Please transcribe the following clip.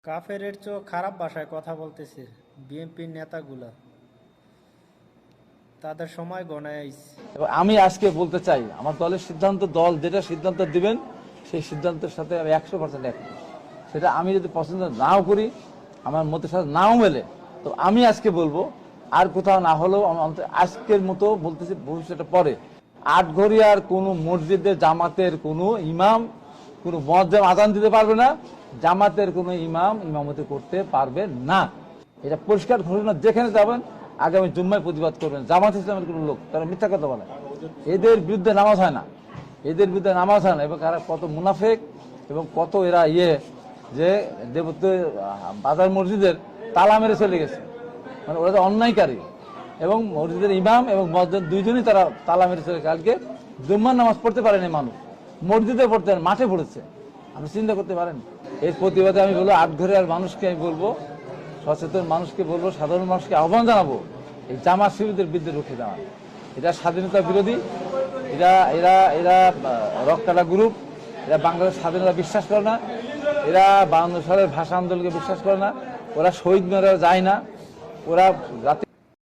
কাফেরের চেয়েও খারাপ ভাষায় কথা বলতেছে বিএনপির নেতাগুলা, তাদের সময় গণায় আইছে। এবং আমি আজকে বলতে চাই, আমার দলের সিদ্ধান্ত, দল যেটা সিদ্ধান্ত দিবেন সেই সিদ্ধান্তের সাথে আমি 100% একমত। সেটা আমি যদি পছন্দ নাও করি, আমার মতের সাথে নাও মেলে, তো আমি আজকে বলবো, আর কোথাও না হলেও আজকের মতো বলতেছি, ভবিষ্যতে পরে আটঘরিয়ার কোনো মসজিদে জামাতের কোনো ইমাম কোনো মুয়াজ্জিন আযান দিতে পারবে না, জামাতের কোনো ইমাম ইমামতি করতে পারবে না। এটা পরিষ্কার ঘোষণা। যেখানে যাবেন আগামী জুম্মায় প্রতিবাদ করবেন। জামাত ইসলামের কোনো লোক, তারা মিথ্যা কথা বলে, এদের বিরুদ্ধে নামাজ হয় না, এদের বিরুদ্ধে নামাজ হয় না। এবং এরা কত মুনাফেক এবং কত এরা যে দেবত্ব বাজার মসজিদের তালা মেরে চলে গেছে, মানে ওরা তো অন্যায়কারী। এবং মসজিদের ইমাম এবং মুয়াজ্জিন দুইজনই তারা তালা মেরে চলে। কালকে জুম্মার নামাজ পড়তে পারেনি মানুষ, মসজিদে পড়তে মাঠে পড়েছে। আপনি চিন্তা করতে পারেন। এর প্রতিবাদে আমি বলবো, আটঘরিয়ার মানুষকে আমি বলবো, সচেতন মানুষকে বলবো, সাধারণ মানুষকে আহ্বান জানাবো, এই জামাত শিবিরদের বিরুদ্ধে রুখে দাঁড়ান। এটা স্বাধীনতা বিরোধী, এরা এরা এরা রক্তকাটা গ্রুপ, এরা বাংলাদেশ স্বাধীনতা বিশ্বাস করে না, এরা 52 সালের ভাষা আন্দোলনকে বিশ্বাস করে না, ওরা শহীদ মেয়েরা যায় না, ওরা জাতি